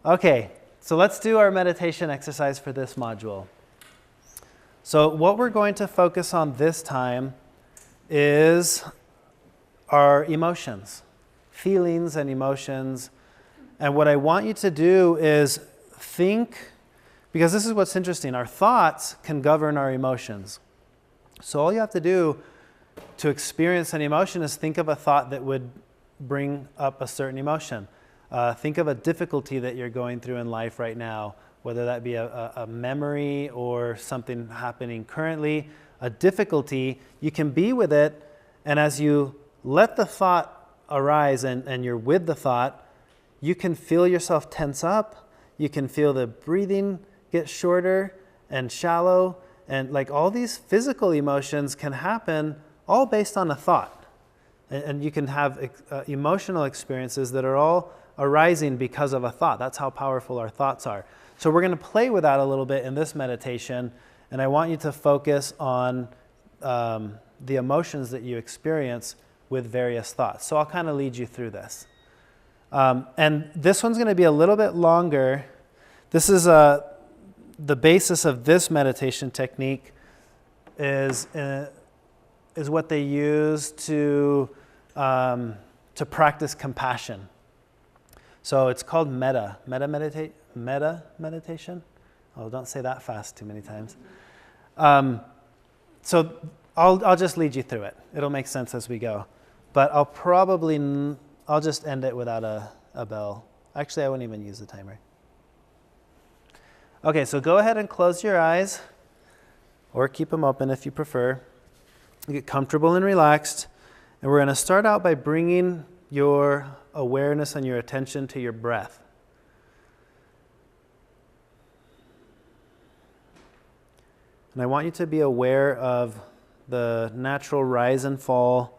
Okay, so let's do our meditation exercise for this module. So what we're going to focus on this time is our emotions, feelings and emotions. And what I want you to do is think, because this is what's interesting, our thoughts can govern our emotions. So all you have to do to experience an emotion is think of a thought that would bring up a certain emotion. Think of a difficulty that you're going through in life right now, whether that be a memory or something happening currently. A difficulty, you can be with it, and as you let the thought arise and you're with the thought, you can feel yourself tense up, you can feel the breathing get shorter and shallow, and like all these physical emotions can happen all based on a thought. And you can have emotional experiences that are all arising because of a thought. That's how powerful our thoughts are. So we're going to play with that a little bit in this meditation, and I want you to focus on the emotions that you experience with various thoughts. So I'll kind of lead you through this. And this one's going to be a little bit longer. This is the basis of this meditation technique is what they use to practice compassion. So it's called metta meditation. Oh, don't say that fast too many times. So I'll just lead you through it. It'll make sense as we go. But I'll just end it without a bell. Actually, I wouldn't even use the timer. Okay, so go ahead and close your eyes, or keep them open if you prefer. Get comfortable and relaxed. And we're going to start out by bringing your awareness and your attention to your breath. And I want you to be aware of the natural rise and fall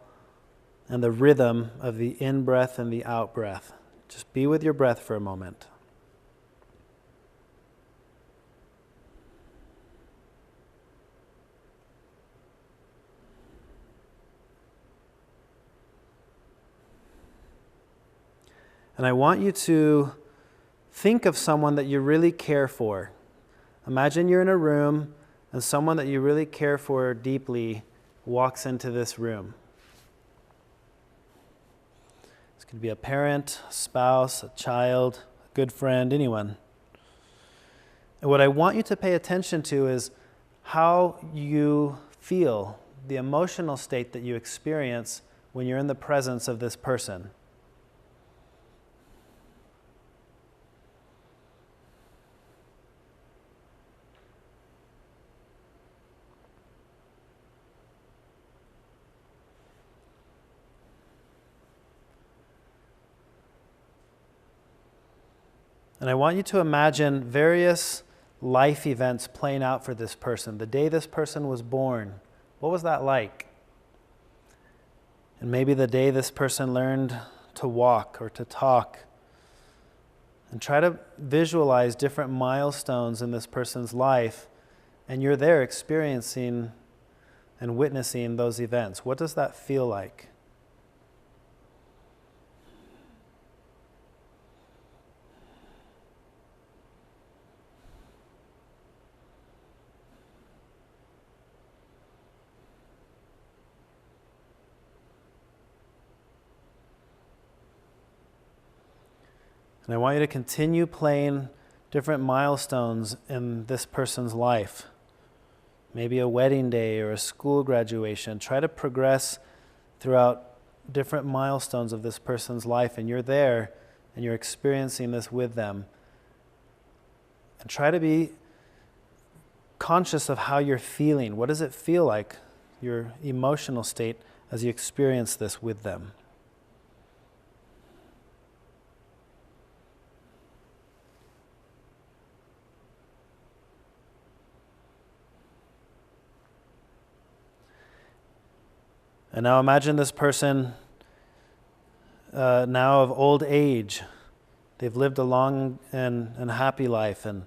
and the rhythm of the in-breath and the out-breath. Just be with your breath for a moment. And I want you to think of someone that you really care for. Imagine you're in a room and someone that you really care for deeply walks into this room. This could be a parent, a spouse, a child, a good friend, anyone. And what I want you to pay attention to is how you feel, the emotional state that you experience when you're in the presence of this person. And I want you to imagine various life events playing out for this person. The day this person was born, what was that like? And maybe the day this person learned to walk or to talk. And try to visualize different milestones in this person's life, and you're there experiencing and witnessing those events. What does that feel like? And I want you to continue playing different milestones in this person's life. Maybe a wedding day or a school graduation. Try to progress throughout different milestones of this person's life, and you're there and you're experiencing this with them. And try to be conscious of how you're feeling. What does it feel like, your emotional state, as you experience this with them? And now imagine this person now of old age. They've lived a long and happy life, and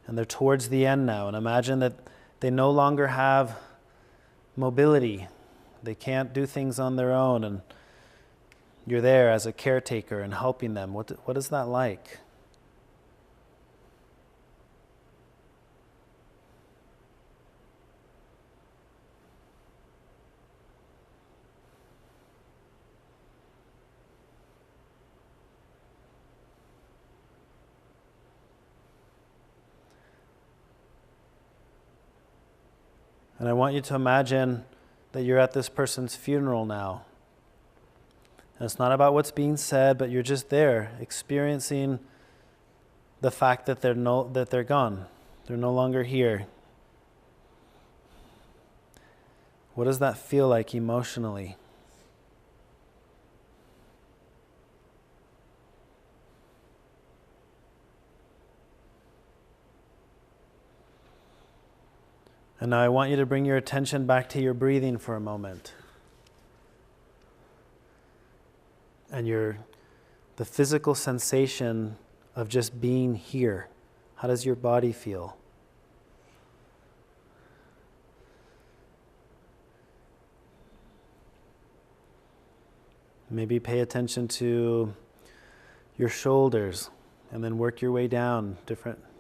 they're towards the end now. And imagine that they no longer have mobility. They can't do things on their own, and you're there as a caretaker and helping them. What is that like? And I want you to imagine that you're at this person's funeral now. And it's not about what's being said, but you're just there, experiencing the fact that they're gone. They're no longer here. What does that feel like emotionally? And now I want you to bring your attention back to your breathing for a moment. And the physical sensation of just being here. How does your body feel? Maybe pay attention to your shoulders and then work your way down,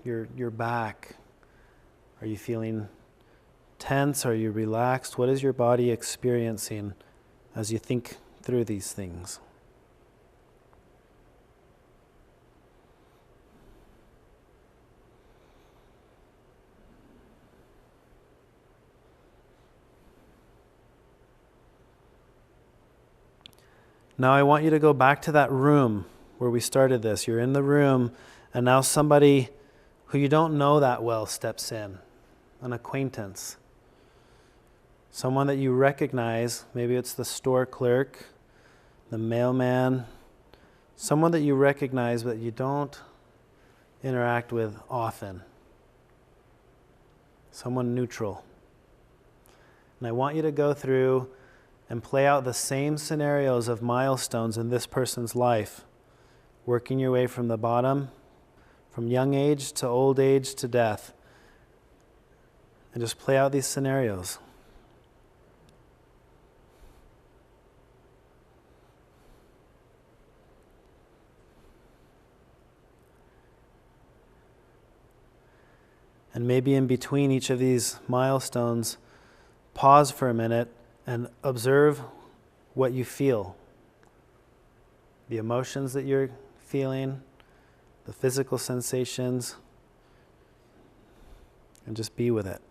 your back. Are you feeling tense? Are you relaxed? What is your body experiencing as you think through these things? Now I want you to go back to that room where we started this. You're in the room, and now somebody who you don't know that well steps in, an acquaintance. Someone that you recognize, maybe it's the store clerk, the mailman, someone that you recognize but you don't interact with often. Someone neutral. And I want you to go through and play out the same scenarios of milestones in this person's life, working your way from the bottom, from young age to old age to death. And just play out these scenarios. And maybe in between each of these milestones, pause for a minute and observe what you feel. The emotions that you're feeling, the physical sensations, and just be with it.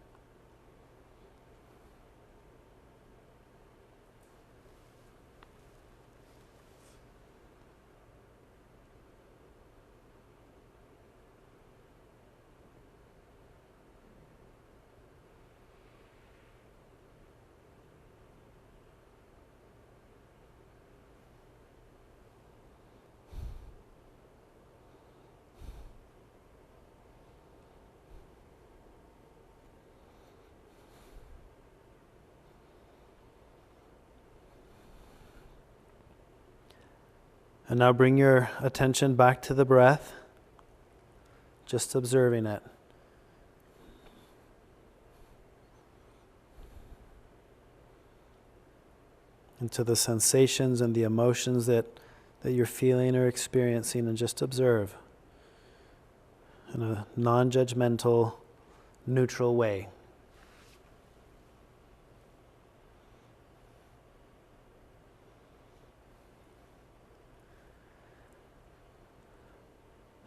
And now bring your attention back to the breath, just observing it. And to the sensations and the emotions that you're feeling or experiencing, and just observe in a non-judgmental, neutral way.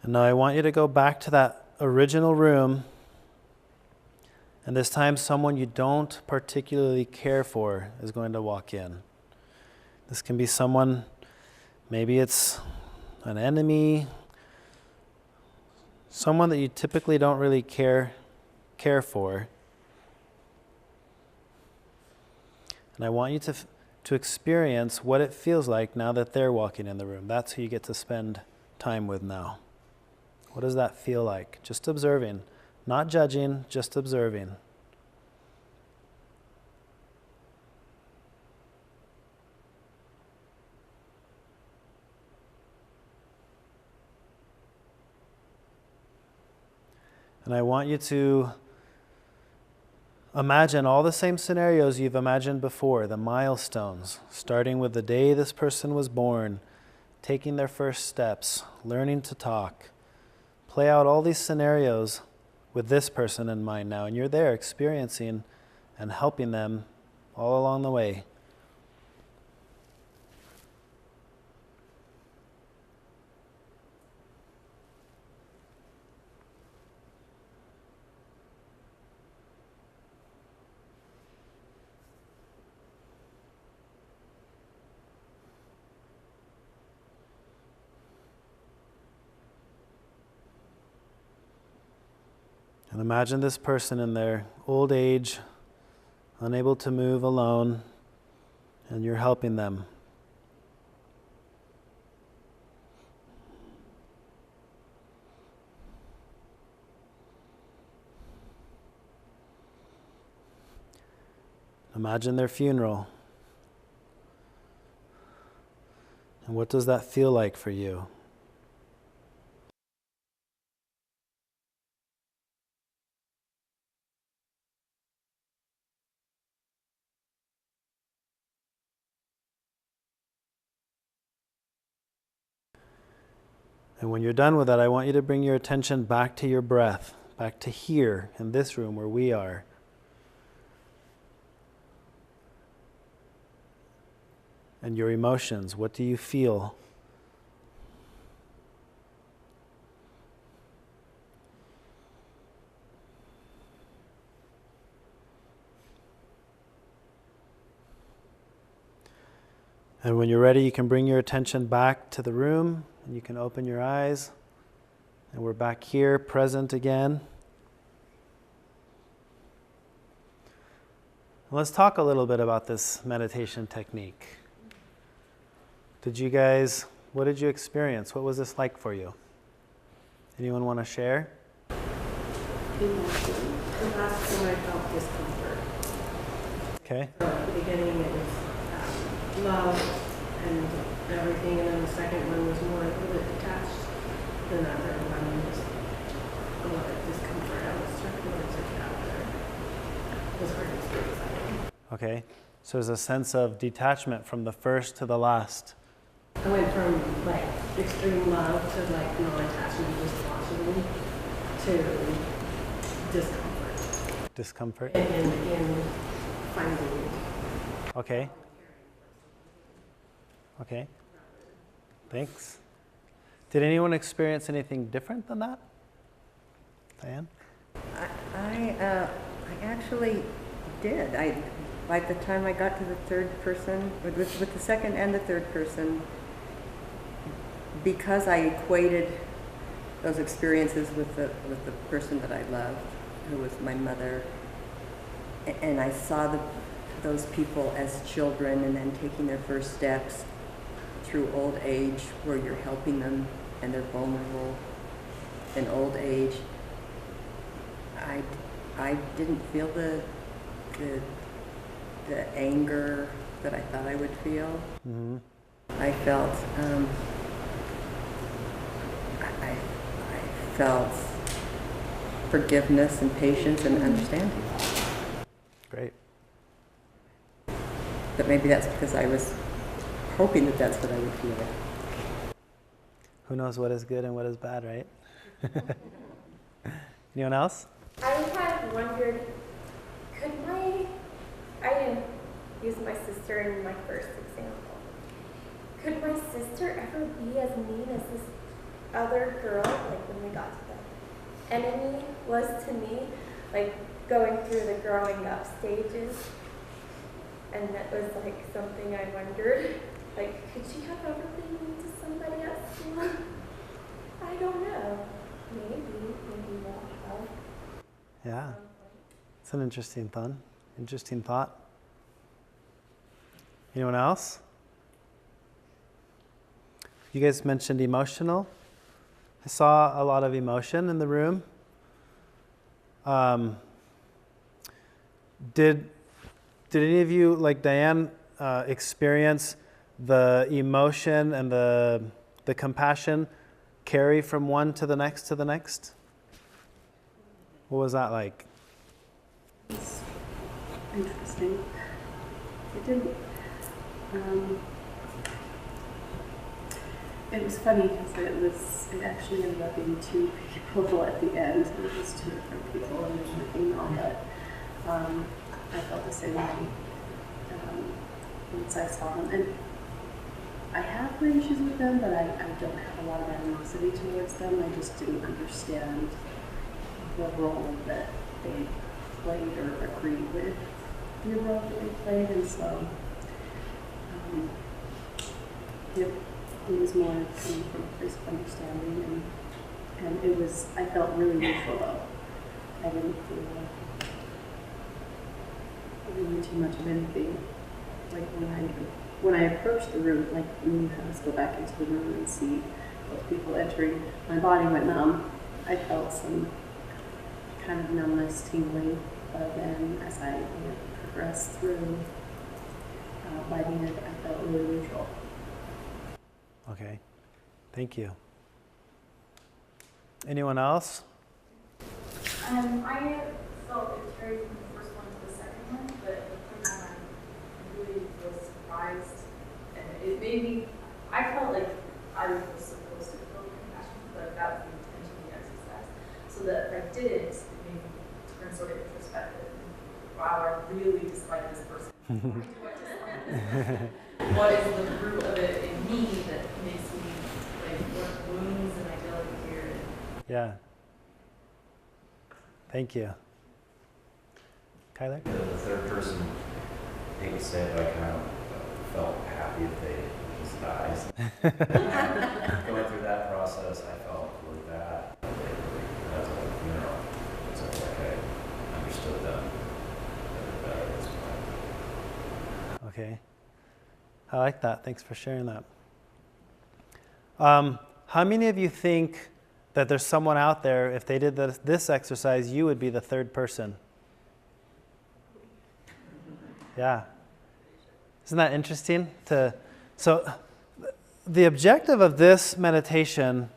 And now I want you to go back to that original room, and this time someone you don't particularly care for is going to walk in. This can be someone, maybe it's an enemy, someone that you typically don't really care for. And I want you to experience what it feels like now that they're walking in the room. That's who you get to spend time with now. What does that feel like? Just observing, not judging, just observing. And I want you to imagine all the same scenarios you've imagined before, the milestones, starting with the day this person was born, taking their first steps, learning to talk. Play out all these scenarios with this person in mind now, and you're there experiencing and helping them all along the way. And imagine this person in their old age, unable to move alone, and you're helping them. Imagine their funeral. And what does that feel like for you? And when you're done with that, I want you to bring your attention back to your breath, back to here in this room where we are. And your emotions, what do you feel? And when you're ready, you can bring your attention back to the room, and you can open your eyes. And we're back here, present again. Let's talk a little bit about this meditation technique. What did you experience? What was this like for you? Anyone want to share? The last time I felt discomfort. Okay. So at the beginning it was love and everything, and then the second one was more a little bit detached. Then that third one was a lot of discomfort. I was struggling to get out there. It was hard to experience that. Okay. So there's a sense of detachment from the first to the last. I went from like extreme love to like non-attachment, just watching, to discomfort. Discomfort. And finding. Okay. Okay. Thanks. Did anyone experience anything different than that? Diane? I actually did. By the time I got to the third person, with the second and the third person, because I equated those experiences with the person that I loved, who was my mother, and I saw those people as children and then taking their first steps through old age, where you're helping them and they're vulnerable in old age. I didn't feel the anger that I thought I would feel. Mm-hmm. I felt I felt forgiveness and patience and understanding. Great. But maybe that's because I was hoping that that's what I would feel. Who knows what is good and what is bad, right? Anyone else? I kind of wondered, I didn't use my sister in my first example. Could my sister ever be as mean as this other girl, like when we got to the enemy, was to me, like going through the growing up stages? And that was like something I wondered, like, could she have ever been mean to somebody at school? I don't know. Maybe not. Yeah, it's an interesting thought. Anyone else? You guys mentioned emotional. I saw a lot of emotion in the room. Did any of you, like Diane, experience the emotion and the compassion carry from one to the next to the next? What was that like? It's interesting. It didn't. It was funny because it actually ended up being two people at the end. It was two different people, and there's nothing wrong, but I felt the same way once I saw them. And I have my issues with them, but I don't have a lot of animosity towards them. I just didn't understand the role that they played or agreed with the role that they played, and so it was more coming from a place of understanding, and I felt really neutral though. I didn't feel really too much of anything. Like when I approached the room, like when you had us go back into the room and see those people entering, my body went numb. I felt some kind of numbness, tingling, but then as I progressed through, by the end I felt really neutral. Okay, thank you. Anyone else? I felt it carried from the first one to the second one, but the third one I really was surprised, and it made me, I felt like I was supposed to feel compassion, but that was the intention of the exercise. So that if I didn't, it made me turn sort of introspective. Wow, I really dislike this person. Why do I dislike this? What is the root of it in me that makes me like work wounds and I feel like here? Yeah. Thank you. Kyler? The third person, I hate to say it, but I kind of felt happy if they just died. Going through that process, I felt really bad. That's like a funeral. So like I understood them better at this point. Okay. I like that. Thanks for sharing that. How many of you think that there's someone out there, if they did this exercise, you would be the third person? Yeah. Isn't that interesting? So the objective of this meditation,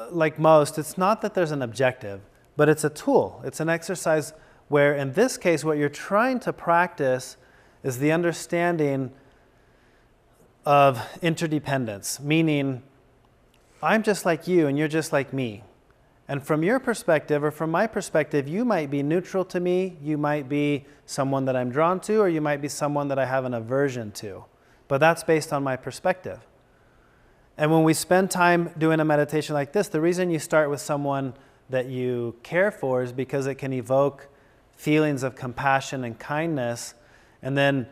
like most, it's not that there's an objective, but it's a tool. It's an exercise where, in this case, what you're trying to practice is the understanding of interdependence, meaning I'm just like you and you're just like me. And from your perspective or from my perspective, you might be neutral to me, you might be someone that I'm drawn to, or you might be someone that I have an aversion to. But that's based on my perspective. And when we spend time doing a meditation like this, the reason you start with someone that you care for is because it can evoke feelings of compassion and kindness. And then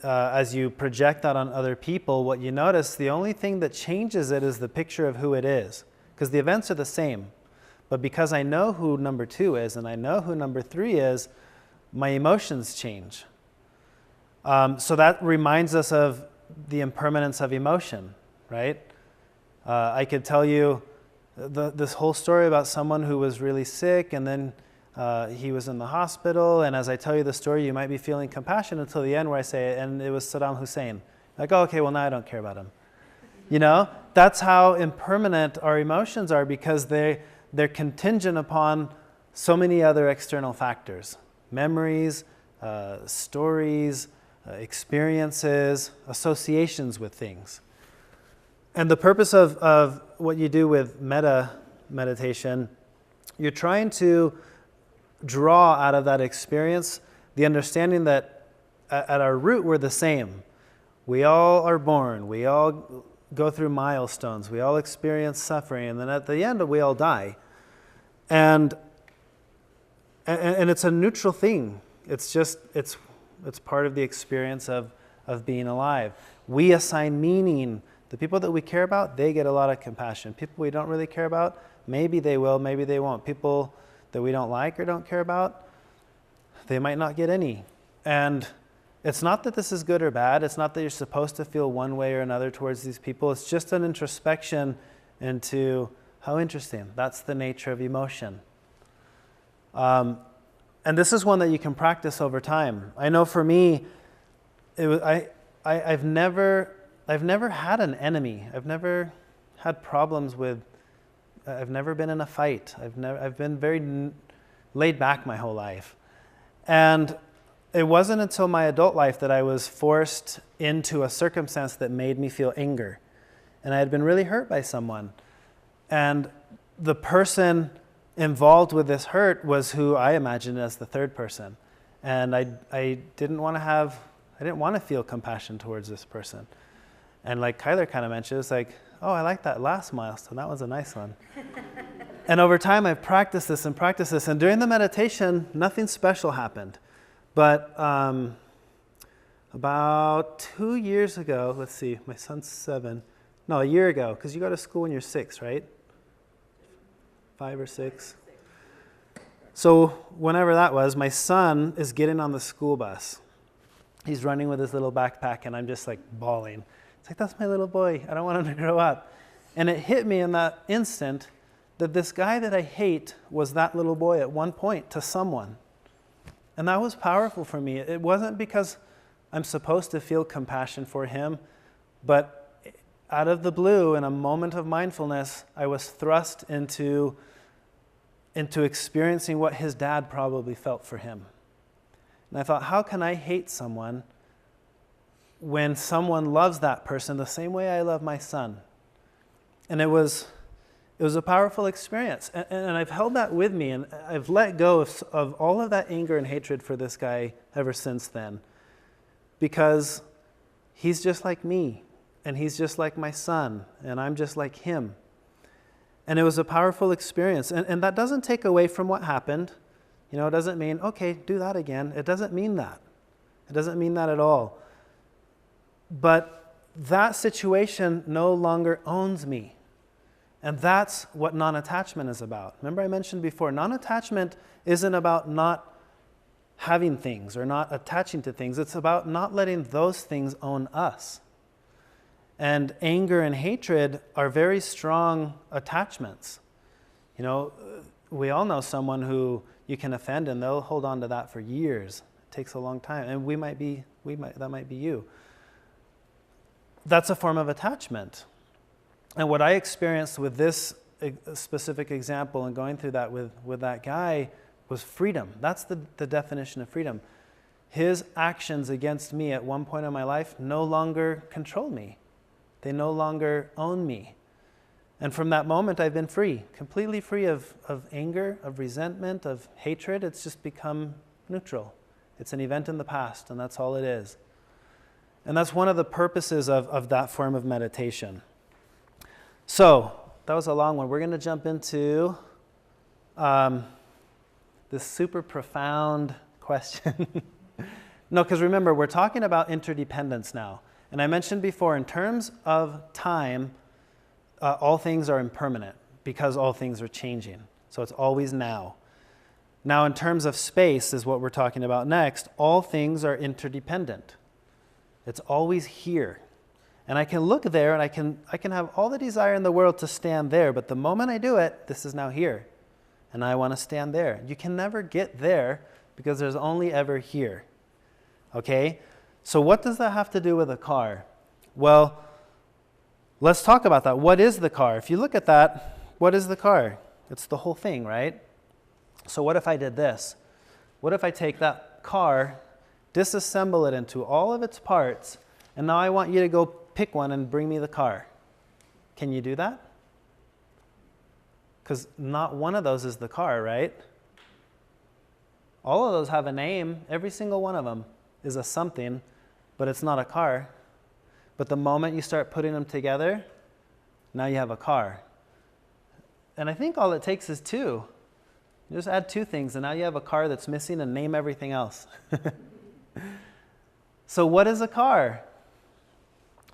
as you project that on other people, what you notice, the only thing that changes it is the picture of who it is. Because the events are the same. But because I know who number 2 is and I know who number 3 is, my emotions change. So that reminds us of the impermanence of emotion, right? I could tell you this whole story about someone who was really sick and then he was in the hospital, and as I tell you the story, you might be feeling compassion until the end where I say, and it was Saddam Hussein. Like, oh, okay, well, now I don't care about him. You know, that's how impermanent our emotions are because they're contingent upon so many other external factors. Memories, stories, experiences, associations with things. And the purpose of what you do with meditation, you're trying to draw out of that experience the understanding that at our root we're the same. We all are born, we all go through milestones, we all experience suffering, and then at the end we all die. And it's a neutral thing. It's just, it's part of the experience of being alive. We assign meaning. The people that we care about, they get a lot of compassion. People we don't really care about, maybe they will, maybe they won't. People that we don't like or don't care about, they might not get any. And it's not that this is good or bad. It's not that you're supposed to feel one way or another towards these people. It's just an introspection into how interesting. That's the nature of emotion. And this is one that you can practice over time. I know for me, I've never had an enemy. I've never had problems with. I've never been in a fight. I've been very laid back my whole life. And it wasn't until my adult life that I was forced into a circumstance that made me feel anger. And I had been really hurt by someone. And the person involved with this hurt was who I imagined as the third person. And I didn't want to feel compassion towards this person. And like Kyler kind of mentioned, it's like, oh, I like that last milestone. That was a nice one. And over time, I've practiced this. And during the meditation, nothing special happened. But about 2 years ago, let's see, my son's 7. No, a year ago, because you go to school when you're 6, right? 5 or 6. So whenever that was, my son is getting on the school bus. He's running with his little backpack, and I'm just like bawling. It's like, that's my little boy. I don't want him to grow up. And it hit me in that instant that this guy that I hate was that little boy at one point to someone. And that was powerful for me. It wasn't because I'm supposed to feel compassion for him, but out of the blue, in a moment of mindfulness, I was thrust into experiencing what his dad probably felt for him. And I thought, how can I hate someone when someone loves that person the same way I love my son? And it was a powerful experience. And I've held that with me, and I've let go of all of that anger and hatred for this guy ever since then. Because he's just like me, and he's just like my son, and I'm just like him. And it was a powerful experience. And that doesn't take away from what happened. You know, it doesn't mean, okay, do that again. It doesn't mean that. It doesn't mean that at all. But that situation no longer owns me. And that's what non-attachment is about. Remember I mentioned before, non-attachment isn't about not having things or not attaching to things. It's about not letting those things own us. And anger and hatred are very strong attachments. You know, we all know someone who you can offend and they'll hold on to that for years. It takes a long time. And that might be you. That's a form of attachment. And what I experienced with this specific example and going through that with that guy was freedom. That's the definition of freedom. His actions against me at one point in my life no longer control me. They no longer own me. And from that moment, I've been free, completely free of anger, of resentment, of hatred. It's just become neutral. It's an event in the past, and that's all it is. And that's one of the purposes of that form of meditation. So, that was a long one. We're going to jump into this super profound question. No, because remember, we're talking about interdependence now. And I mentioned before, in terms of time, all things are impermanent because all things are changing. So it's always now. Now, in terms of space is what we're talking about next. All things are interdependent. It's always here. And I can look there and I can have all the desire in the world to stand there, but the moment I do it, this is now here. And I want to stand there. You can never get there because there's only ever here. Okay? So what does that have to do with a car? Well, let's talk about that. What is the car? If you look at that, what is the car? It's the whole thing, right? So what if I did this? What if I take that car, disassemble it into all of its parts, and now I want you to go pick one and bring me the car? Can you do that? Because not one of those is the car, right? All of those have a name. Every single one of them is a something, but it's not a car. But the moment you start putting them together, now you have a car. And I think all it takes is two. You just add two things, and now you have a car that's missing and name everything else. So what is a car?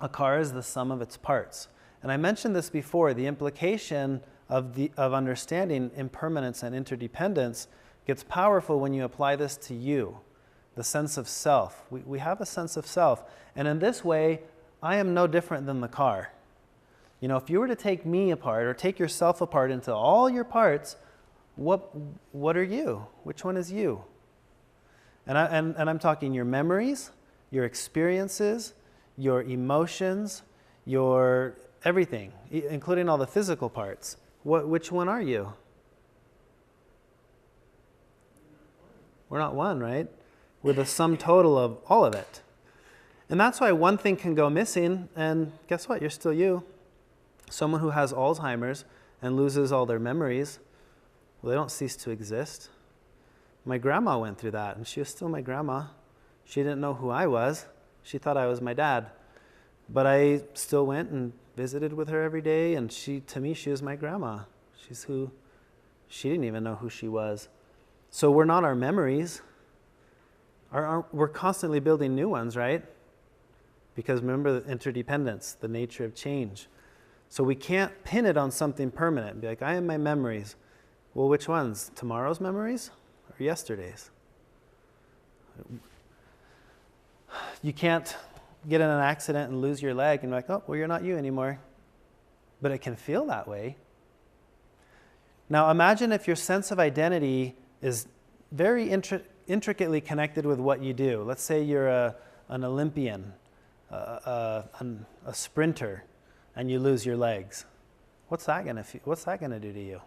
A car is the sum of its parts. And I mentioned this before, the implication of understanding impermanence and interdependence gets powerful when you apply this to you, the sense of self. We have a sense of self. And in this way, I am no different than the car. You know, if you were to take me apart or take yourself apart into all your parts, what are you? Which one is you? And I'm talking your memories, your experiences, your emotions, your everything, including all the physical parts. Which one are you? We're not one, right? We're the sum total of all of it. And that's why one thing can go missing, and guess what? You're still you. Someone who has Alzheimer's and loses all their memories, well, they don't cease to exist. My grandma went through that, and she was still my grandma. She didn't know who I was. She thought I was my dad. But I still went and visited with her every day, and to me, she was my grandma. She didn't even know who she was. So we're not our memories. We're constantly building new ones, right? Because remember the interdependence, the nature of change. So we can't pin it on something permanent and be like, I am my memories. Well, which ones? Tomorrow's memories or yesterday's? You can't get in an accident and lose your leg and be like, oh, well, you're not you anymore. But it can feel that way. Now imagine if your sense of identity is very intricately connected with what you do. Let's say you're an Olympian, a sprinter, and you lose your legs. What's that gonna do to you?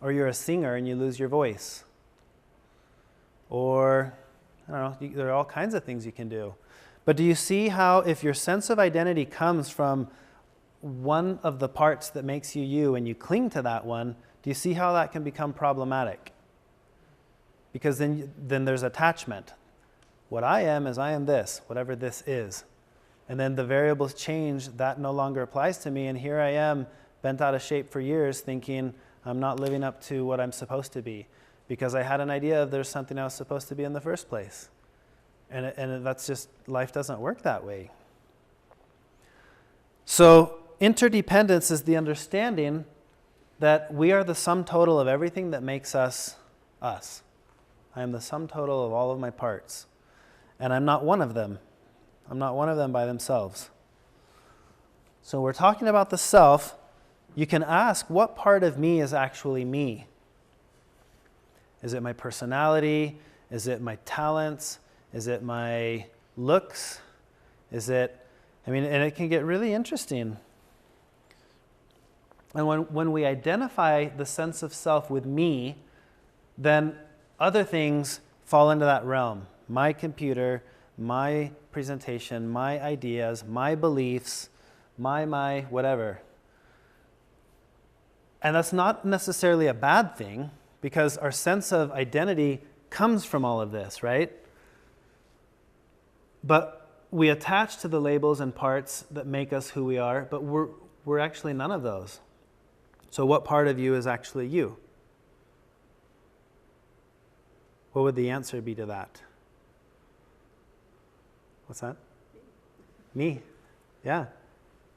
Or you're a singer and you lose your voice. Or, I don't know, there are all kinds of things you can do. But do you see how if your sense of identity comes from one of the parts that makes you you and you cling to that one, do you see how that can become problematic? Because then there's attachment. What I am is I am this, whatever this is. And then the variables change, that no longer applies to me, and here I am bent out of shape for years thinking I'm not living up to what I'm supposed to be because I had an idea of there's something I was supposed to be in the first place. And that's just, life doesn't work that way. So interdependence is the understanding that we are the sum total of everything that makes us us. I am the sum total of all of my parts. And I'm not one of them. I'm not one of them by themselves. So we're talking about the self. You can ask, what part of me is actually me? Is it my personality? Is it my talents? Is it my looks? Is it, and it can get really interesting. And when we identify the sense of self with me, then other things fall into that realm. My computer, my presentation, my ideas, my beliefs, my whatever. And that's not necessarily a bad thing because our sense of identity comes from all of this, right? But we attach to the labels and parts that make us who we are, but we're actually none of those. So what part of you is actually you? What would the answer be to that? What's that? Me. Yeah,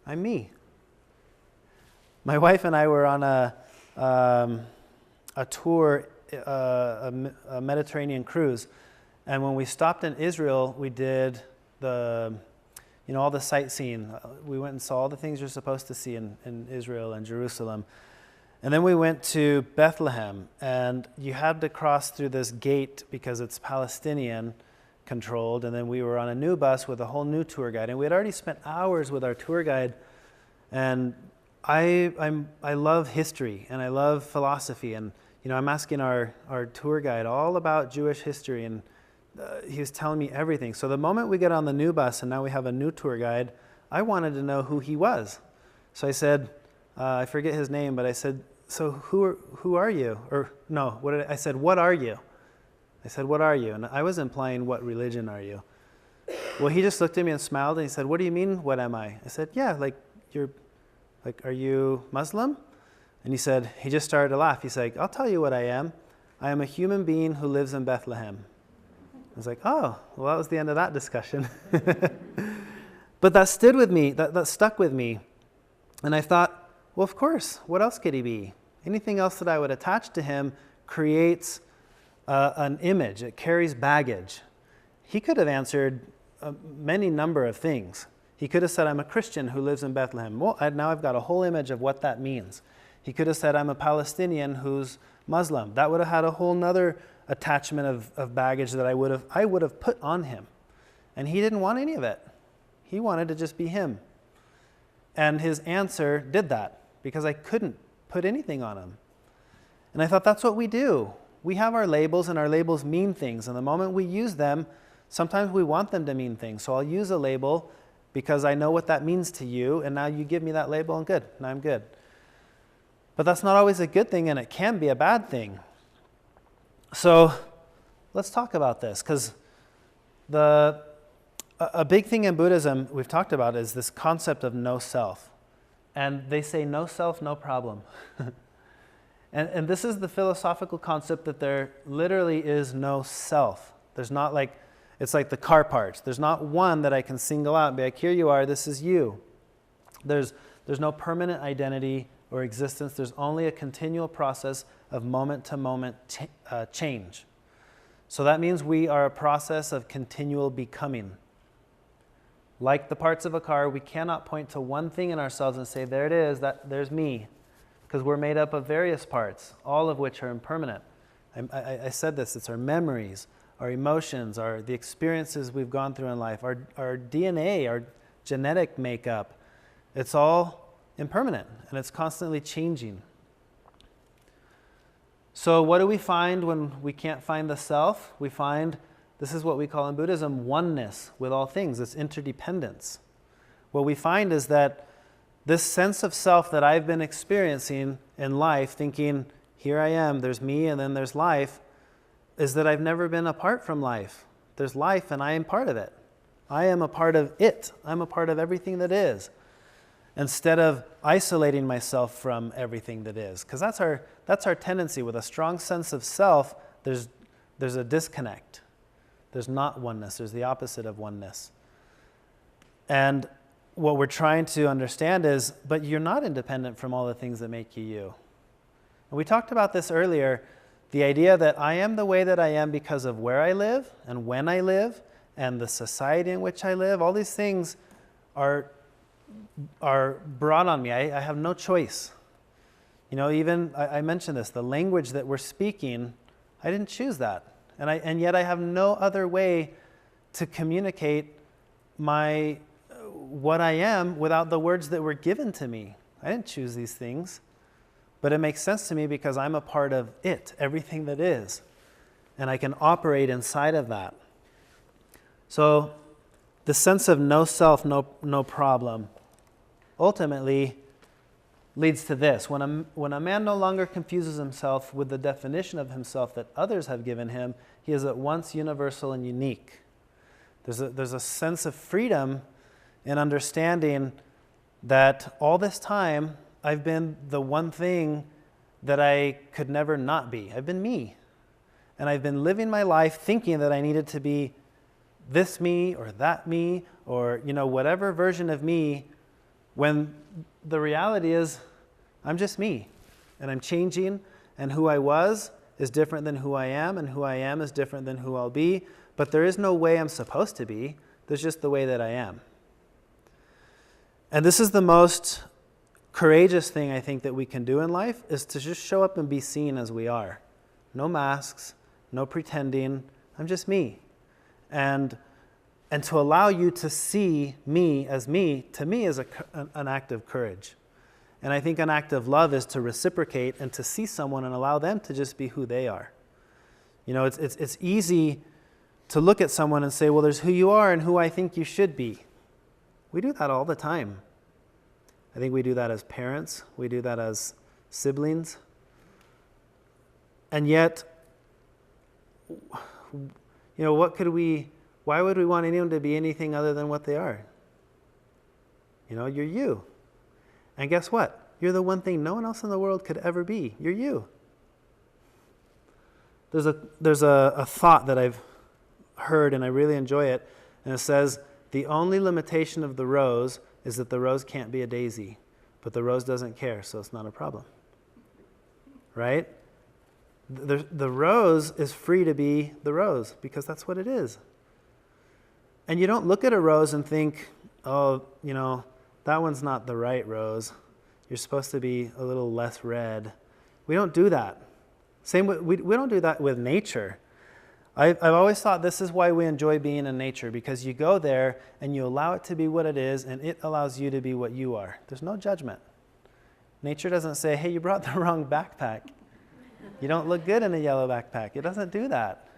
I'm me. My wife and I were on a tour, a Mediterranean cruise, and when we stopped in Israel, we did all the sightseeing. We went and saw all the things you're supposed to see in Israel and Jerusalem. And then we went to Bethlehem, and you had to cross through this gate because it's Palestinian controlled, and then we were on a new bus with a whole new tour guide, and we had already spent hours with our tour guide, and I love history, and I love philosophy, and I'm asking our tour guide all about Jewish history, and he was telling me everything. So the moment we get on the new bus, and now we have a new tour guide, I wanted to know who he was. So I said, I forget his name, but I said, so who are you? Or no, I said, what are you? I said, what are you? And I was implying, what religion are you? Well, he just looked at me and smiled, and he said, what do you mean, what am I? I said, yeah, are you Muslim? And he just started to laugh. He's like, I'll tell you what I am. I am a human being who lives in Bethlehem. I was like, oh, well, that was the end of that discussion. But that stood with me, that stuck with me. And I thought, well, of course, what else could he be? Anything else that I would attach to him creates an image. It carries baggage. He could have answered many number of things. He could have said, I'm a Christian who lives in Bethlehem. Well, now I've got a whole image of what that means. He could have said, I'm a Palestinian who's Muslim. That would have had a whole nother attachment of baggage that I would have put on him. And he didn't want any of it. He wanted to just be him. And his answer did that because I couldn't put anything on him. And I thought, that's what we do. We have our labels, and our labels mean things. And the moment we use them, sometimes we want them to mean things. So I'll use a label because I know what that means to you, and now you give me that label, and good, and I'm good. But that's not always a good thing, and it can be a bad thing. So let's talk about this, because a big thing in Buddhism we've talked about is this concept of no self. And they say no self, no problem. And this is the philosophical concept that there literally is no self. There's not it's like the car parts. There's not one that I can single out and be like, here you are, this is you. There's no permanent identity or existence. There's only a continual process of moment-to-moment change. So that means we are a process of continual becoming. Like the parts of a car, we cannot point to one thing in ourselves and say, there it is, there's me. Because we're made up of various parts, all of which are impermanent. I said this, it's our memories, our emotions, the experiences we've gone through in life, our DNA, our genetic makeup. It's all impermanent, and it's constantly changing. So what do we find when we can't find the self? We find, this is what we call in Buddhism, oneness with all things. It's interdependence. What we find is that this sense of self that I've been experiencing in life, thinking, here I am, there's me, and then there's life, is that I've never been apart from life. There's life, and I am part of it. I am a part of it. I'm a part of everything that is. Instead of isolating myself from everything that is. Because that's our tendency. With a strong sense of self, there's a disconnect. There's not oneness. There's the opposite of oneness. And what we're trying to understand is, but you're not independent from all the things that make you you. And we talked about this earlier, the idea that I am the way that I am because of where I live and when I live and the society in which I live. All these things are brought on me. I have no choice. You know, even, I mentioned this, the language that we're speaking, I didn't choose that. And yet I have no other way to communicate what I am without the words that were given to me. I didn't choose these things. But it makes sense to me because I'm a part of it, everything that is. And I can operate inside of that. So the sense of no self, no problem, ultimately leads to this. When a man no longer confuses himself with the definition of himself that others have given him, he is at once universal and unique. There's a sense of freedom in understanding that all this time I've been the one thing that I could never not be. I've been me. And I've been living my life thinking that I needed to be this me or that me or, whatever version of me, when the reality is I'm just me. And I'm changing, and who I was is different than who I am, and who I am is different than who I'll be. But there is no way I'm supposed to be. There's just the way that I am. And this is the most courageous thing I think that we can do in life, is to just show up and be seen as we are. No masks, no pretending. I'm just me. And to allow you to see me, to me is an act of courage. And I think an act of love is to reciprocate and to see someone and allow them to just be who they are. It's easy to look at someone and say, well, there's who you are and who I think you should be. We do that all the time. I think we do that as parents. We do that as siblings. And yet, why would we want anyone to be anything other than what they are? You're you. And guess what? You're the one thing no one else in the world could ever be. You're you. There's a thought that I've heard, and I really enjoy it, and it says, the only limitation of the rose is that the rose can't be a daisy, but the rose doesn't care, so it's not a problem. Right? The rose is free to be the rose, because that's what it is. And you don't look at a rose and think, oh, that one's not the right rose. You're supposed to be a little less red. We don't do that. We don't do that with nature. I've always thought this is why we enjoy being in nature, because you go there and you allow it to be what it is, and it allows you to be what you are. There's no judgment. Nature doesn't say, hey, you brought the wrong backpack. You don't look good in a yellow backpack. It doesn't do that.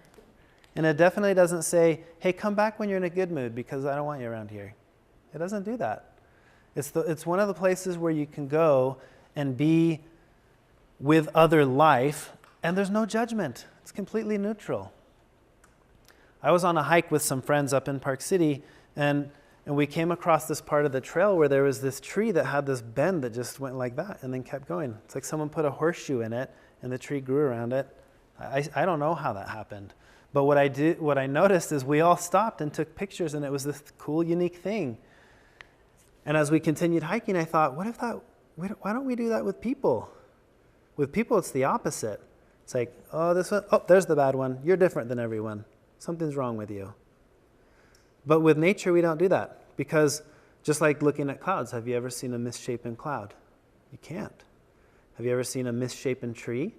And it definitely doesn't say, hey, come back when you're in a good mood because I don't want you around here. It doesn't do that. It's one of the places where you can go and be with other life, and there's no judgment. It's completely neutral. I was on a hike with some friends up in Park City, and we came across this part of the trail where there was this tree that had this bend that just went like that and then kept going. It's like someone put a horseshoe in it, and the tree grew around it. I don't know how that happened. But what I noticed is we all stopped and took pictures, and it was this cool, unique thing. And as we continued hiking, I thought, what if why don't we do that with people? With people, it's the opposite. It's like, oh, this one, oh, there's the bad one. You're different than everyone. Something's wrong with you. But with nature, we don't do that. Because just like looking at clouds, have you ever seen a misshapen cloud? You can't. Have you ever seen a misshapen tree?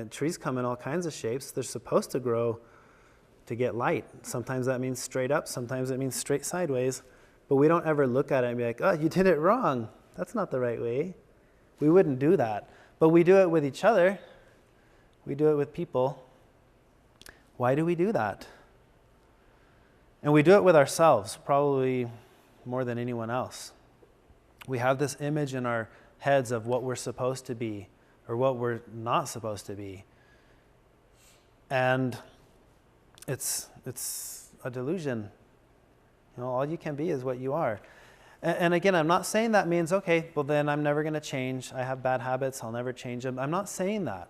Trees come in all kinds of shapes. They're supposed to grow to get light. Sometimes that means straight up. Sometimes it means straight sideways. But we don't ever look at it and be like, oh, you did it wrong. That's not the right way. We wouldn't do that. But we do it with each other. We do it with people. Why do we do that? And we do it with ourselves, probably more than anyone else. We have this image in our heads of what we're supposed to be or what we're not supposed to be. And it's a delusion. You know, all you can be is what you are. And again, I'm not saying that means, okay, well then I'm never going to change. I have bad habits, I'll never change them. I'm not saying that.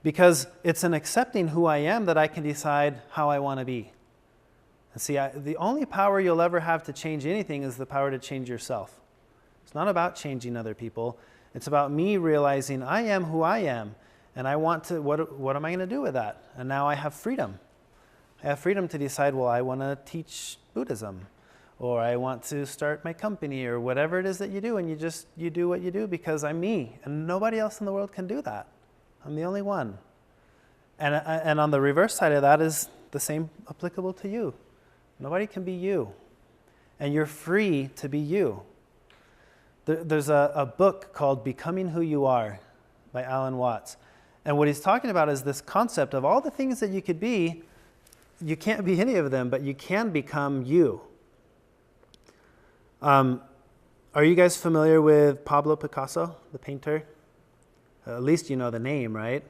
Because it's in accepting who I am that I can decide how I want to be. And see, the only power you'll ever have to change anything is the power to change yourself. It's not about changing other people. It's about me realizing I am who I am. And I want to, what am I going to do with that? And now I have freedom. I have freedom to decide, well, I want to teach Buddhism. Or I want to start my company, or whatever it is that you do. And you do what you do because I'm me. And nobody else in the world can do that. I'm the only one. And on the reverse side of that is the same applicable to you. Nobody can be you. And you're free to be you. There's a book called Becoming Who You Are by Alan Watts. And what he's talking about is this concept of all the things that you could be, you can't be any of them, but you can become you. Are you guys familiar with Pablo Picasso, the painter? At least you know the name, right?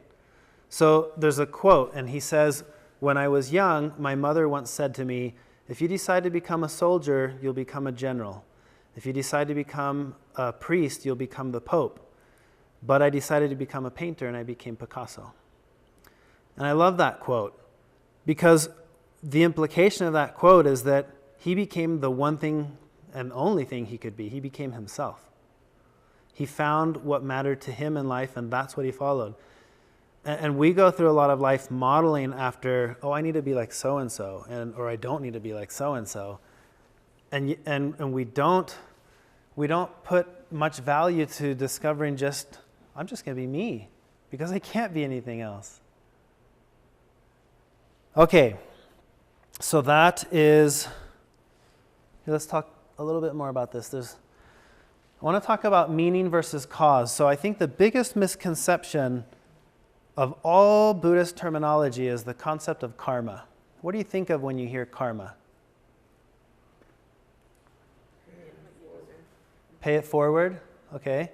So there's a quote, and he says, "When I was young, my mother once said to me, if you decide to become a soldier, you'll become a general. If you decide to become a priest, you'll become the Pope. But I decided to become a painter, and I became Picasso." And I love that quote, because the implication of that quote is that he became the one thing and only thing he could be. He became himself. He found what mattered to him in life, and that's what he followed. And we go through a lot of life modeling after, oh, I need to be like so-and-so, or I don't need to be like so-and-so. And we don't put much value to discovering I'm just going to be me, because I can't be anything else. Okay, so that is, let's talk a little bit more about this. I want to talk about meaning versus cause. So I think the biggest misconception of all Buddhist terminology is the concept of karma. What do you think of when you hear karma? Pay it forward, okay.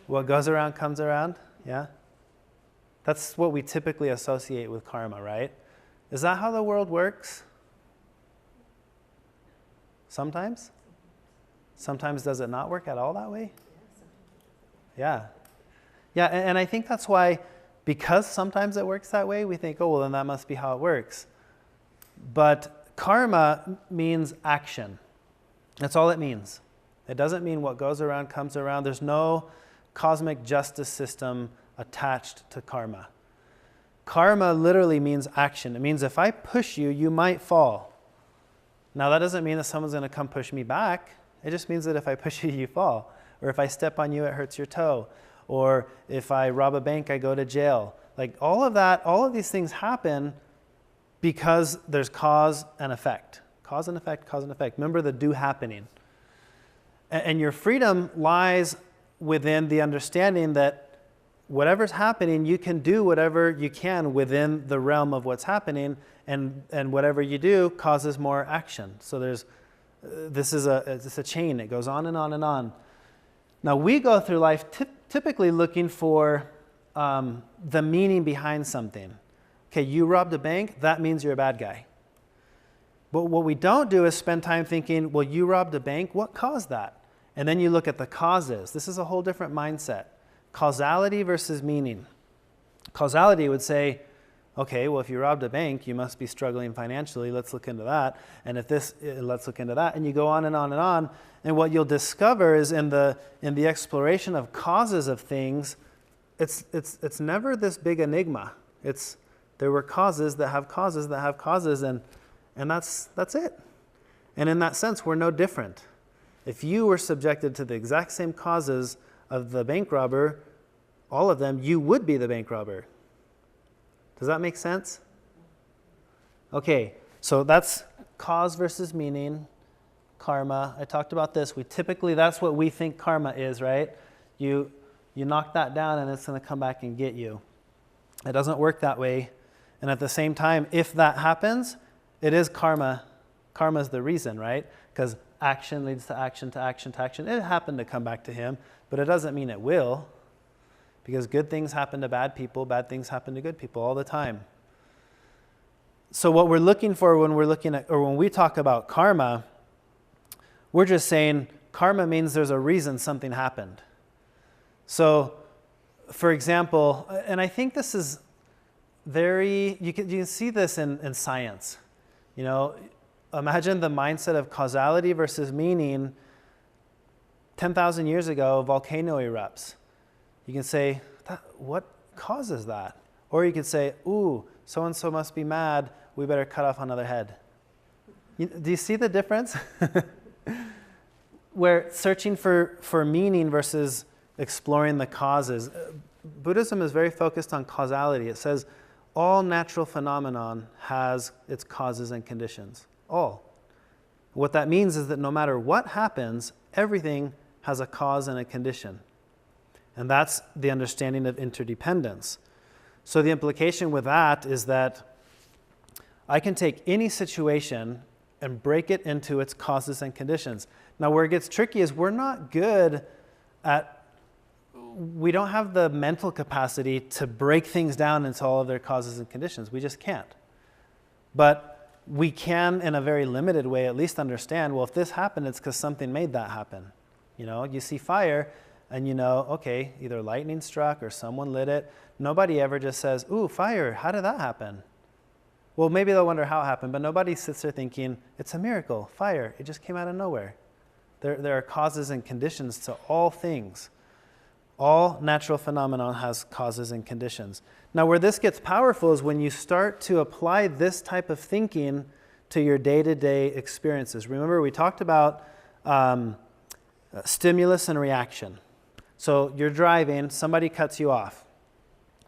What goes around comes around, yeah. That's what we typically associate with karma, right? Is that how the world works? Sometimes? Sometimes does it not work at all that way? Yeah. Yeah, and I think that's why, because sometimes it works that way, we think, oh, well, then that must be how it works. But karma means action. That's all it means. It doesn't mean what goes around comes around. There's no cosmic justice system attached to karma. Karma literally means action. It means if I push you, you might fall. Now, that doesn't mean that someone's going to come push me back. It just means that if I push you, you fall. Or if I step on you, it hurts your toe. Or if I rob a bank, I go to jail. Like all of that, all of these things happen because there's cause and effect. Cause and effect, cause and effect. Remember the do happening. And your freedom lies within the understanding that whatever's happening, you can do whatever you can within the realm of what's happening, and whatever you do causes more action. So this is a chain. It goes on and on and on. Now we go through life typically looking for the meaning behind something. Okay, you robbed a bank, that means you're a bad guy. But what we don't do is spend time thinking, well, you robbed a bank, what caused that? And then you look at the causes. This is a whole different mindset. Causality versus meaning. Causality would say, Okay, well, if you robbed a bank, you must be struggling financially. Let's look into that. And if this, let's look into that. And you go on and on and on. And what you'll discover is in the exploration of causes of things, it's never this big enigma. There were causes that have causes that have causes, and that's it. And in that sense, we're no different. If you were subjected to the exact same causes of the bank robber, all of them, you would be the bank robber. Does that make sense? Okay, so that's cause versus meaning, karma. I talked about this. That's what we think karma is, right? You knock that down and it's going to come back and get you. It doesn't work that way. And at the same time, if that happens, it is karma. Karma is the reason, right? Because action leads to action, to action, to action. It happened to come back to him, but it doesn't mean it will. Because good things happen to bad people, bad things happen to good people all the time. So what we're looking for when we talk about karma, we're just saying karma means there's a reason something happened. So, for example, and I think this is you can see this in science. You know, imagine the mindset of causality versus meaning. 10,000 years ago, a volcano erupts. You can say, what causes that? Or you could say, ooh, so-and-so must be mad, we better cut off another head. Do you see the difference? Where searching for meaning versus exploring the causes. Buddhism is very focused on causality. It says all natural phenomenon has its causes and conditions. All. What that means is that no matter what happens, everything has a cause and a condition. And that's the understanding of interdependence. So the implication with that is that I can take any situation and break it into its causes and conditions. Now, where it gets tricky is we don't have the mental capacity to break things down into all of their causes and conditions. We just can't. But we can, in a very limited way, at least understand, well, if this happened, it's because something made that happen. You know, you see fire, and you know, okay, either lightning struck or someone lit it. Nobody ever just says, ooh, fire, how did that happen? Well, maybe they'll wonder how it happened, but nobody sits there thinking, it's a miracle, fire, it just came out of nowhere. There are causes and conditions to all things. All natural phenomenon has causes and conditions. Now, where this gets powerful is when you start to apply this type of thinking to your day-to-day experiences. Remember, we talked about stimulus and reaction. So you're driving, somebody cuts you off.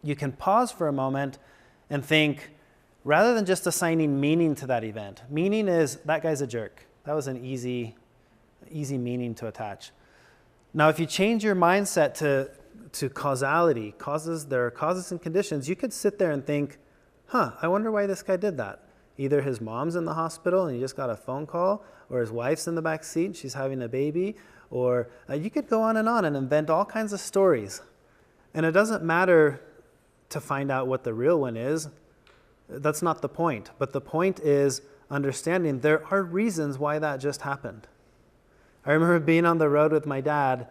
You can pause for a moment and think, rather than just assigning meaning to that event, meaning is, that guy's a jerk. That was an easy meaning to attach. Now, if you change your mindset to causality, there are causes and conditions, you could sit there and think, I wonder why this guy did that. Either his mom's in the hospital and he just got a phone call, or his wife's in the back seat and she's having a baby, or you could go on and invent all kinds of stories. And it doesn't matter to find out what the real one is. That's not the point. But the point is understanding there are reasons why that just happened. I remember being on the road with my dad,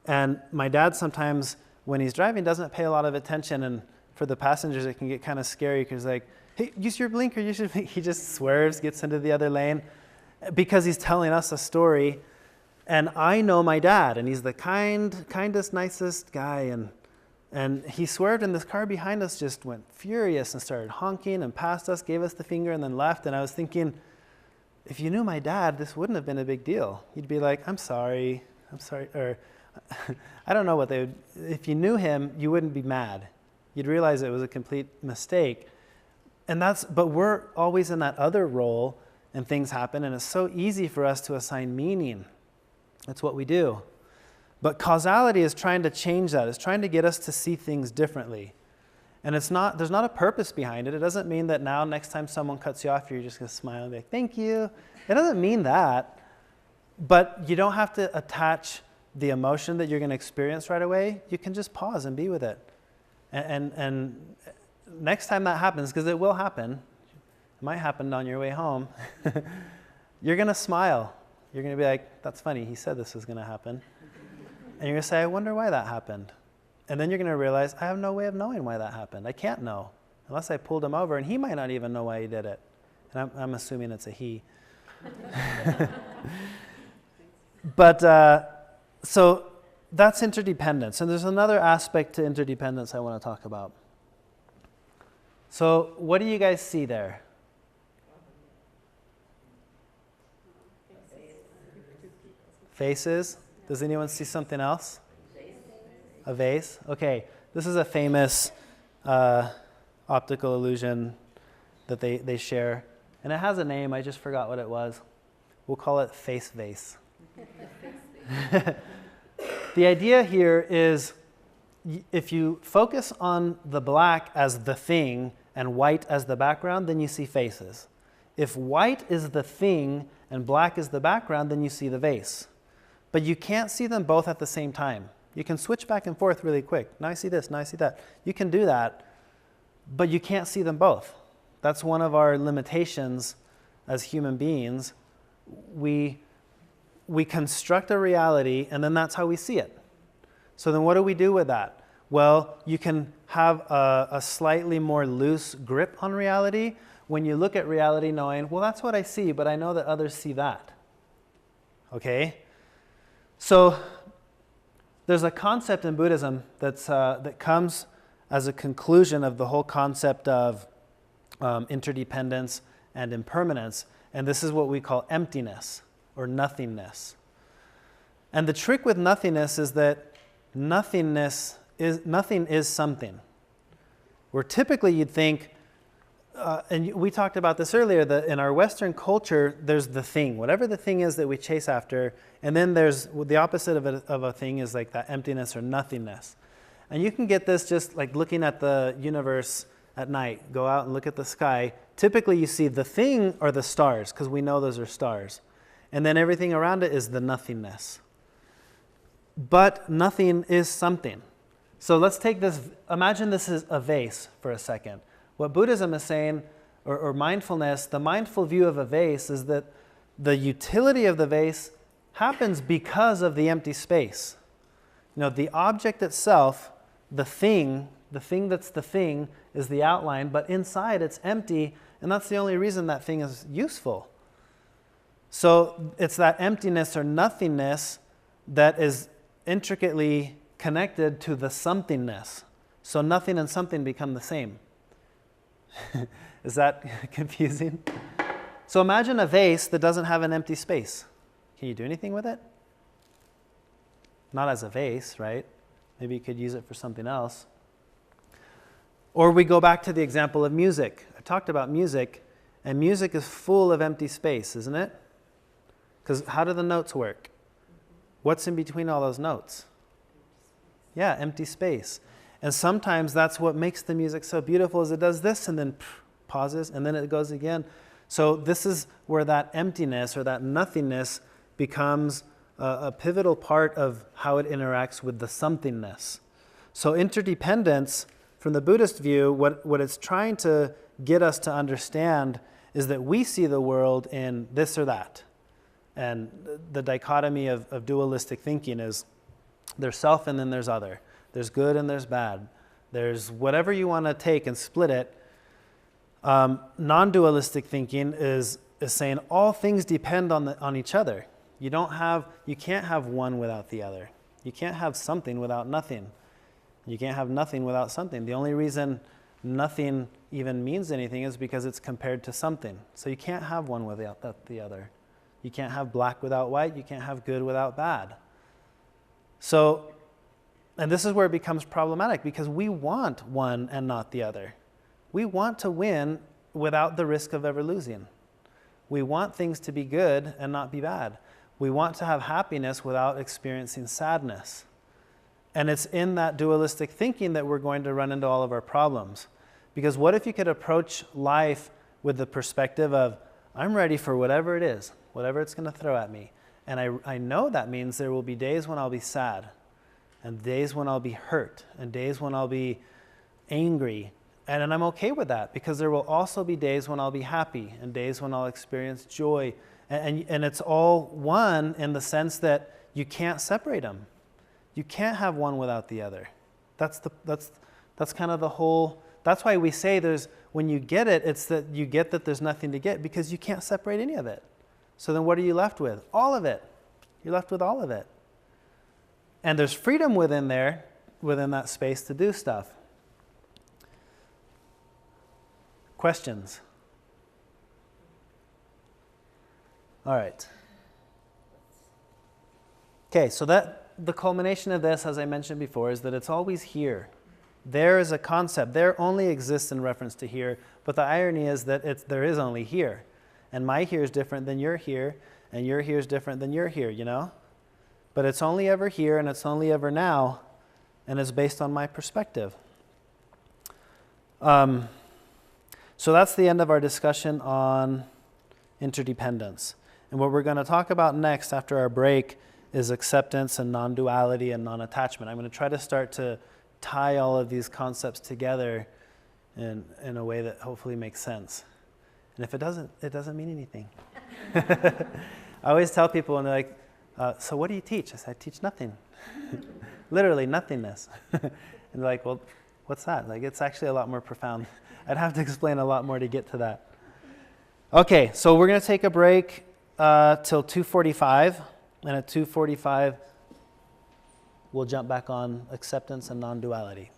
and my dad sometimes, when he's driving, doesn't pay a lot of attention, and for the passengers it can get kind of scary because like, hey, use your blinker, he just swerves, gets into the other lane because he's telling us a story. And I know my dad, and he's the kindest, nicest guy, and he swerved, and this car behind us just went furious and started honking and passed us, gave us the finger, and then left. And I was thinking, if you knew my dad, this wouldn't have been a big deal. You'd be like, I'm sorry, or I don't know what they would. If you knew him, you wouldn't be mad. You'd realize it was a complete mistake. But we're always in that other role, and things happen, and it's so easy for us to assign meaning. That's what we do. But causality is trying to change that. It's trying to get us to see things differently. And there's not a purpose behind it. It doesn't mean that now next time someone cuts you off, you're just going to smile and be like, thank you. It doesn't mean that. But you don't have to attach the emotion that you're going to experience right away. You can just pause and be with it. And next time that happens, because it will happen, it might happen on your way home, you're going to smile. You're going to be like, that's funny, he said this was going to happen. And you're going to say, I wonder why that happened. And then you're going to realize, I have no way of knowing why that happened. I can't know unless I pulled him over, and he might not even know why he did it. And I'm assuming it's a he. But so that's interdependence. And there's another aspect to interdependence I want to talk about. So what do you guys see there? Faces? Does anyone see something else? A vase? Okay, this is a famous optical illusion that they share. And it has a name, I just forgot what it was. We'll call it face vase. The idea here is if you focus on the black as the thing and white as the background, then you see faces. If white is the thing and black is the background, then you see the vase. But you can't see them both at the same time. You can switch back and forth really quick. Now I see this, now I see that. You can do that, but you can't see them both. That's one of our limitations as human beings. We construct a reality, and then that's how we see it. So then what do we do with that? Well, you can have a slightly more loose grip on reality when you look at reality knowing, well, that's what I see, but I know that others see that. Okay? So there's a concept in Buddhism that comes as a conclusion of the whole concept of interdependence and impermanence, and this is what we call emptiness or nothingness. And the trick with nothingness is that nothing is something. Where typically you'd think, and we talked about this earlier, that in our Western culture, there's the thing, whatever the thing is that we chase after, and then there's the opposite of a thing is like that emptiness or nothingness. And you can get this just like looking at the universe at night. Go out and look at the sky. Typically you see the thing or the stars, because we know those are stars. And then everything around it is the nothingness. But nothing is something. So let's take this, imagine this is a vase for a second. What Buddhism is saying, or mindfulness, the mindful view of a vase is that the utility of the vase happens because of the empty space. You know, the object itself, the thing that's the thing is the outline, but inside it's empty, and that's the only reason that thing is useful. So it's that emptiness or nothingness that is intricately connected to the somethingness. So nothing and something become the same. Is that confusing? So imagine a vase that doesn't have an empty space. Can you do anything with it? Not as a vase, right? Maybe you could use it for something else. Or we go back to the example of music. I talked about music, and music is full of empty space, isn't it? Because how do the notes work? What's in between all those notes? Yeah, empty space. And sometimes that's what makes the music so beautiful is it does this and then pauses and then it goes again. So this is where that emptiness or that nothingness becomes a pivotal part of how it interacts with the somethingness. So interdependence, from the Buddhist view, what it's trying to get us to understand is that we see the world in this or that. And the dichotomy of dualistic thinking is there's self and then there's other. There's good and there's bad. There's whatever you want to take and split it. Non-dualistic thinking is saying all things depend on each other. You can't have one without the other. You can't have something without nothing. You can't have nothing without something. The only reason nothing even means anything is because it's compared to something. So you can't have one without the other. You can't have black without white. You can't have good without bad. So, and this is where it becomes problematic because we want one and not the other. We want to win without the risk of ever losing. We want things to be good and not be bad. We want to have happiness without experiencing sadness. And it's in that dualistic thinking that we're going to run into all of our problems. Because what if you could approach life with the perspective of, I'm ready for whatever it is, whatever it's going to throw at me. And I know that means there will be days when I'll be sad, and days when I'll be hurt, and days when I'll be angry. And I'm okay with that because there will also be days when I'll be happy and days when I'll experience joy. And it's all one in the sense that you can't separate them. You can't have one without the other. That's kind of the whole that's why we say when you get it, it's that you get that there's nothing to get because you can't separate any of it. So then what are you left with? All of it. You're left with all of it. And there's freedom within that space to do stuff. Questions? All right. Okay, so the culmination of this, as I mentioned before, is that it's always here. There is a concept. There only exists in reference to here, but the irony is that there is only here. And my here is different than your here, and your here is different than your here, you know? But it's only ever here, and it's only ever now, and it's based on my perspective. So that's the end of our discussion on interdependence. And what we're going to talk about next after our break is acceptance and non-duality and non-attachment. I'm going to try to start to tie all of these concepts together in a way that hopefully makes sense. And if it doesn't mean anything. I always tell people, and they're like, so what do you teach? I say, I teach nothing. Literally nothingness. And they're like, well, what's that? Like, it's actually a lot more profound. I'd have to explain a lot more to get to that. Okay, so we're going to take a break till 2:45. And at 2:45, we'll jump back on acceptance and non-duality.